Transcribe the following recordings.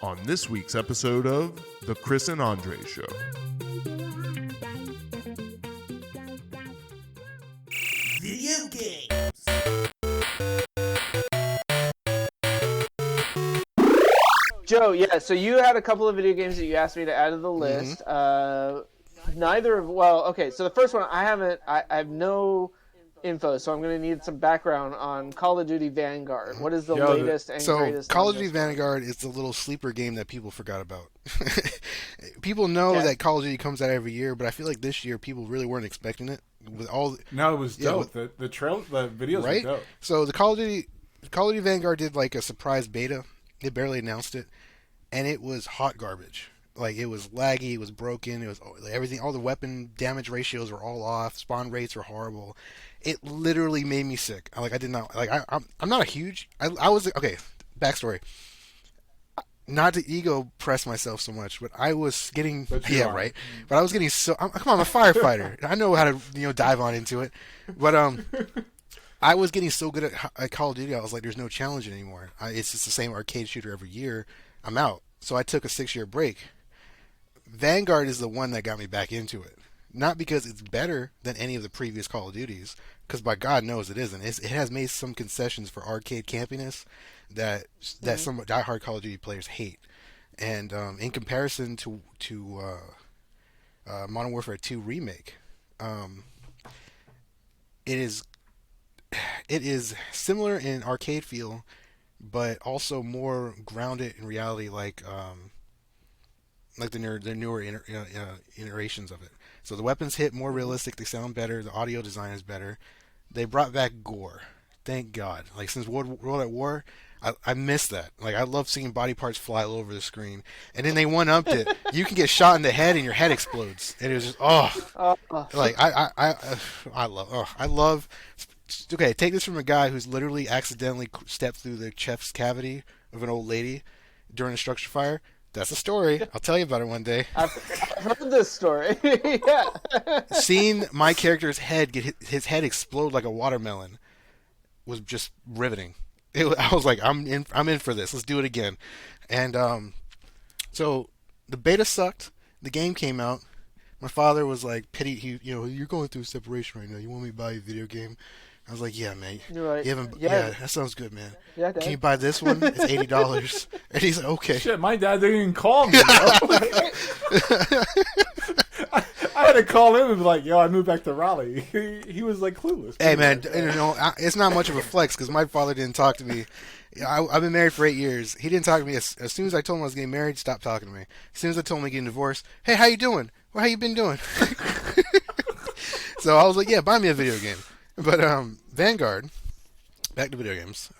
on this week's episode of The Chris and Andre Show. Video games. Joe, yeah, so you had a couple of video games that you asked me to add to the list. Neither of, well, okay, so the first one, I have no info, so I'm going to need some background on Call of Duty Vanguard. What is the latest and greatest? So, Call of Duty Vanguard is the little sleeper game that people forgot about. People know that Call of Duty comes out every year, but I feel like this year people really weren't expecting it. With all, no, it was dope. The videos right? were dope. So the Call of Duty Vanguard did like a surprise beta. They barely announced it, and it was hot garbage. Like, it was laggy, it was broken, it was everything. All the weapon damage ratios were all off. Spawn rates were horrible. It literally made me sick. Like, I did not like. I'm not a huge. I was okay. Backstory. Not to ego press myself so much, but I was getting right. But I was getting so. Come on, I'm a firefighter. I know how to dive on into it. But I was getting so good at Call of Duty. I was like, there's no challenge anymore. It's just the same arcade shooter every year. I'm out. So I took a 6-year break. Vanguard is the one that got me back into it. Not because it's better than any of the previous Call of Duties, because by God knows it isn't. It has made some concessions for arcade campiness that some diehard Call of Duty players hate. And in comparison to Modern Warfare 2 Remake, it is similar in arcade feel, but also more grounded in reality, like the newer iterations of it. So the weapons hit more realistic, they sound better, the audio design is better. They brought back gore. Thank God. Like, since World at War, I miss that. Like, I love seeing body parts fly all over the screen. And then they one-upped it. You can get shot in the head and your head explodes. And it was just, like, I love. Okay, take this from a guy who's literally accidentally stepped through the chest's cavity of an old lady during a structure fire. That's a story. I'll tell you about it one day. I've heard this story. Yeah. Seeing my character's head his head explode like a watermelon was just riveting. I was like, I'm in for this. Let's do it again. And so the beta sucked. The game came out. My father was like, you're going through separation right now. You want me to buy you a video game? I was like, yeah, man. You're right. Yeah, that sounds good, man. Yeah, Dad. Can you buy this one? It's $80. And he's like, okay. Shit, my dad didn't even call me. I had to call him and be like, yo, I moved back to Raleigh. He was like clueless. Hey, man, it's not much of a flex because my father didn't talk to me. I've been married for 8 years. He didn't talk to me. As soon as I told him I was getting married, he stopped talking to me. As soon as I told him I'm getting divorced, hey, how you doing? Well, how you been doing? So I was like, yeah, buy me a video game. But Vanguard, back to video games,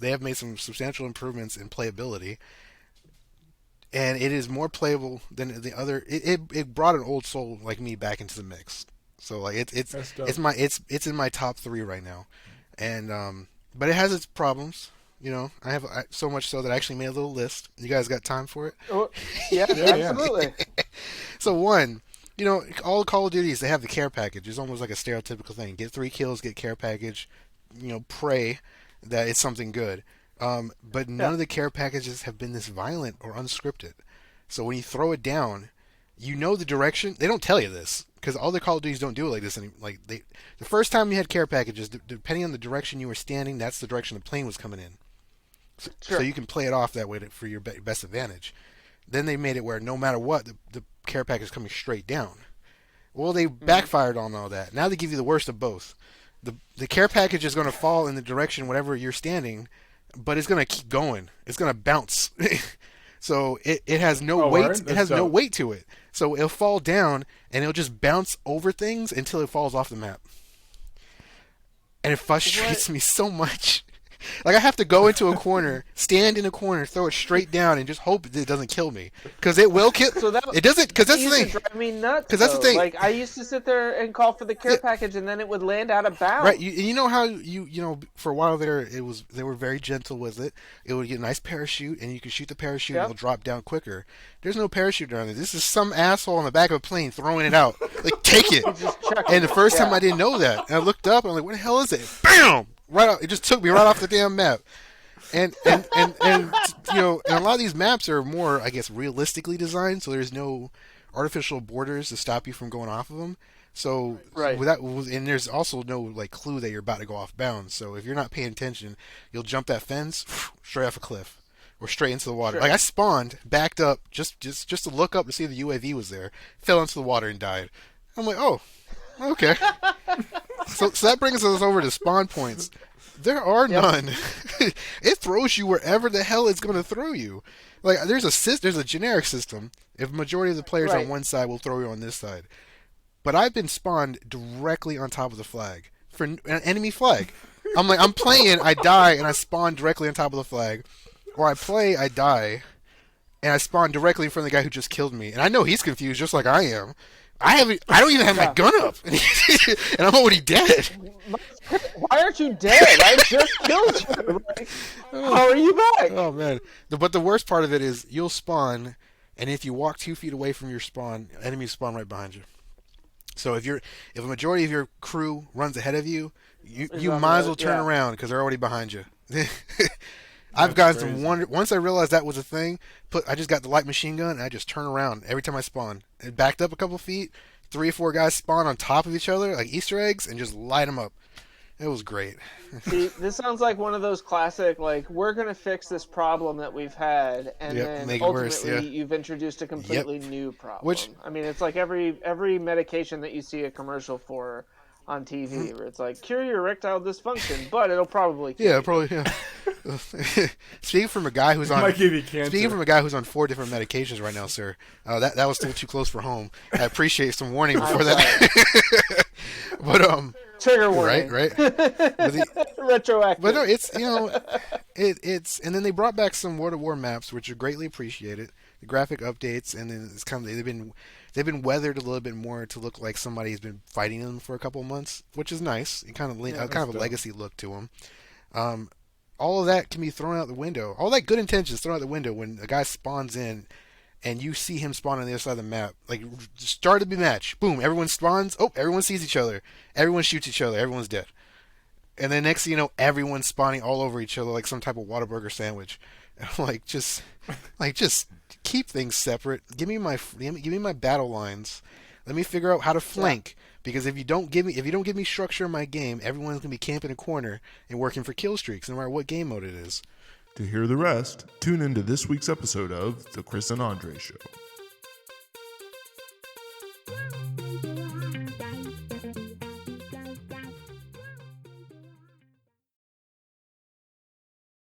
they have made some substantial improvements in playability, and it is more playable than the other. It brought an old soul like me back into the mix. So like it's in my top 3 right now, and but it has its problems. I have so much so that I actually made a little list. You guys got time for it? Oh, yeah, absolutely. So one. All Call of Duties, they have the care package. It's almost like a stereotypical thing. Get 3 kills, get care package, pray that it's something good. But none of the care packages have been this violent or unscripted. So when you throw it down, the direction. They don't tell you this, because all the Call of Duties don't do it like this. The first time you had care packages, depending on the direction you were standing, that's the direction the plane was coming in. So you can play it off that way for your best advantage. Then they made it where no matter what, the care package is coming straight down. Well, they backfired on all that. Now they give you the worst of both. The care package is going to fall in the direction whatever you're standing, but it's going to keep going. It's going to bounce. So it has no weight. It has no weight to it. So it'll fall down and it'll just bounce over things until it falls off the map. And it frustrates me so much. Like, I have to go into a corner, stand in a corner, throw it straight down, and just hope it doesn't kill me. Because it will kill. It doesn't. Because that's the thing. Drive me nuts. Because that's the thing. Like, I used to sit there and call for the care package, and then it would land out of bounds. Right. You know how for a while there, they were very gentle with it. It would get a nice parachute, and you could shoot the parachute, and it'll drop down quicker. There's no parachute down there. This is some asshole on the back of a plane throwing it out. Like, take it. And the first time I didn't know that, and I looked up, and I'm like, what the hell is it? Bam! Right out. It just took me right off the damn map. and you know, and a lot of these maps are more, I guess, realistically designed, so there's no artificial borders to stop you from going off of them. So Right. and there's also no like clue that you're about to go off bounds. So if you're not paying attention, you'll jump that fence straight off a cliff or straight into the water. Sure. Like I spawned, backed up just to look up to see if the UAV was there, fell into the water and died. I'm like, oh, okay. So that brings us over to spawn points. There are none. It throws you wherever the hell it's going to throw you. Like there's a generic system. If a majority of the players Right. on one side will throw you on this side. But I've been spawned directly on top of the flag for an enemy flag. I'm playing, I die, and I spawn directly on top of the flag. Or I play, I die, and I spawn directly in front of the guy who just killed me. And I know he's confused, just like I am. I don't even have my gun up, and I'm already dead. Why aren't you dead? I just killed you. Like, how are you back? Oh man! But the worst part of it is you'll spawn, and if you walk 2 feet away from your spawn, enemies spawn right behind you. So if a majority of your crew runs ahead of you, you might as well turn around because they're already behind you. I've gotten some wonder. Once I realized that was a thing, I just got the light machine gun and I just turn around every time I spawn. It backed up a couple feet, 3 or 4 guys spawn on top of each other like Easter eggs and just light them up. It was great. See, this sounds like one of those classic, like, we're going to fix this problem that we've had, and then make it ultimately worse, you've introduced a completely new problem. I mean, it's like every medication that you see a commercial for on TV, where it's like, cure your erectile dysfunction, but it'll probably kill you. Probably. Yeah. Speaking from a guy who's on might give you cancer. Speaking from a guy who's on 4 different medications right now, sir, that was still too close for home. I appreciate some warning before that. But Trigger warning. Right. Retroactive. But no, it's it's and then they brought back some World of War maps, which are greatly appreciated. The graphic updates, and then it's kind of they've been weathered a little bit more to look like somebody's been fighting them for a couple of months, which is nice. It kind of a legacy look to them. All of that can be thrown out the window. All that good intentions thrown out the window when a guy spawns in, and you see him spawn on the other side of the map. Like start of the match, boom, everyone spawns. Oh, everyone sees each other. Everyone shoots each other. Everyone's dead. And then next thing you know, everyone's spawning all over each other like some type of Whataburger sandwich. And I'm like, just keep things separate. Give me my battle lines. Let me figure out how to flank. Because if you don't give me structure in my game, everyone's gonna be camping a corner and working for kill streaks, no matter what game mode it is. To hear the rest, tune into this week's episode of The Chris and Andre Show.